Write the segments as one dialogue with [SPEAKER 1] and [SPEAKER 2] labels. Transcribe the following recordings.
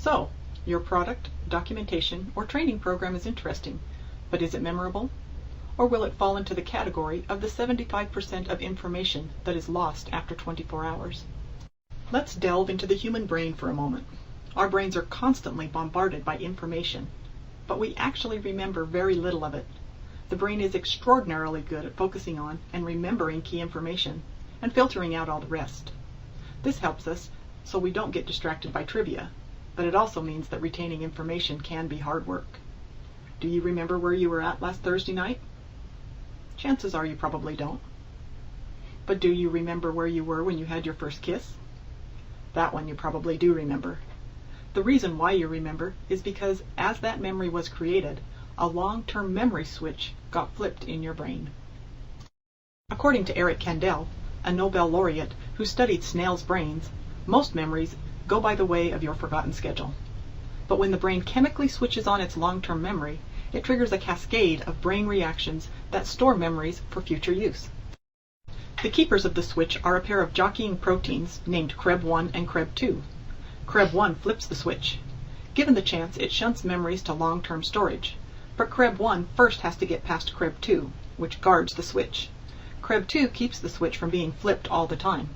[SPEAKER 1] So, your product, documentation, or training program is interesting, but is it memorable? Or will it fall into the category of the 75% of information that is lost after 24 hours? Let's delve into the human brain for a moment. Our brains are constantly bombarded by information, but we actually remember very little of it. The brain is extraordinarily good at focusing on and remembering key information and filtering out all the rest. This helps us so we don't get distracted by trivia, but it also means that retaining information can be hard work. Do you remember where you were at last Thursday night? Chances are you probably don't. But do you remember where you were when you had your first kiss? That one you probably do remember. The reason why you remember is because as that memory was created, a long-term memory switch got flipped in your brain. According to Eric Kandel, a Nobel laureate who studied snails' brains, most memories go by the way of your forgotten schedule. But when the brain chemically switches on its long-term memory, it triggers a cascade of brain reactions that store memories for future use. The keepers of the switch are a pair of jockeying proteins named CREB1 and CREB2. CREB1 flips the switch. Given the chance, it shunts memories to long-term storage. But CREB1 first has to get past CREB2, which guards the switch. CREB2 keeps the switch from being flipped all the time.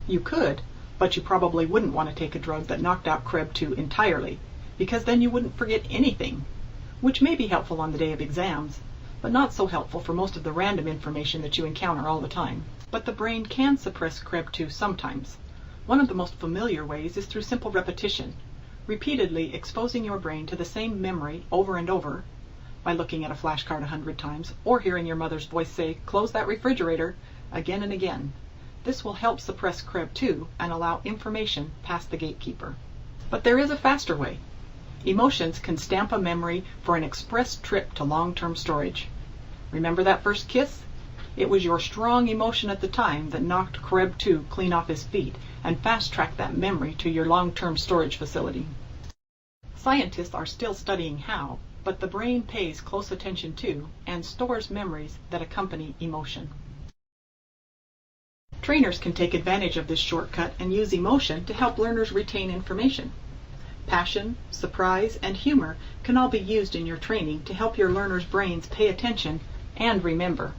[SPEAKER 1] You could, but you probably wouldn't want to take a drug that knocked out CREB2 entirely, because then you wouldn't forget anything, which may be helpful on the day of exams, but not so helpful for most of the random information that you encounter all the time. But the brain can suppress CREB2 sometimes. One of the most familiar ways is through simple repetition, repeatedly exposing your brain to the same memory over and over, by looking at a flashcard 100 times, or hearing your mother's voice say, "Close that refrigerator," again and again. This will help suppress CREB2 and allow information past the gatekeeper. But there is a faster way. Emotions can stamp a memory for an express trip to long-term storage. Remember that first kiss? It was your strong emotion at the time that knocked CREB2 clean off his feet and fast-tracked that memory to your long-term storage facility. Scientists are still studying how, but the brain pays close attention to and stores memories that accompany emotion. Trainers can take advantage of this shortcut and use emotion to help learners retain information. Passion, surprise, and humor can all be used in your training to help your learners' brains pay attention and remember.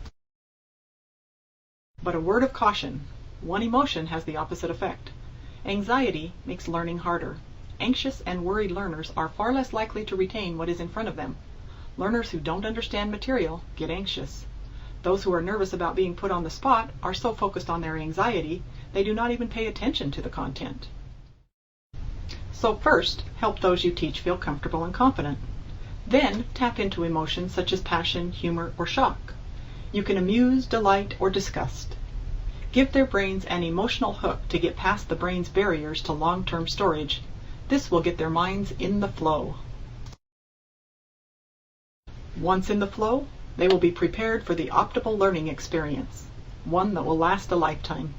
[SPEAKER 1] But a word of caution, one emotion has the opposite effect. Anxiety makes learning harder. Anxious and worried learners are far less likely to retain what is in front of them. Learners who don't understand material get anxious. Those who are nervous about being put on the spot are so focused on their anxiety, they do not even pay attention to the content. So first, help those you teach feel comfortable and confident. Then, tap into emotions such as passion, humor, or shock. You can amuse, delight, or disgust. Give their brains an emotional hook to get past the brain's barriers to long-term storage. This will get their minds in the flow. Once in the flow, they will be prepared for the optimal learning experience, one that will last a lifetime.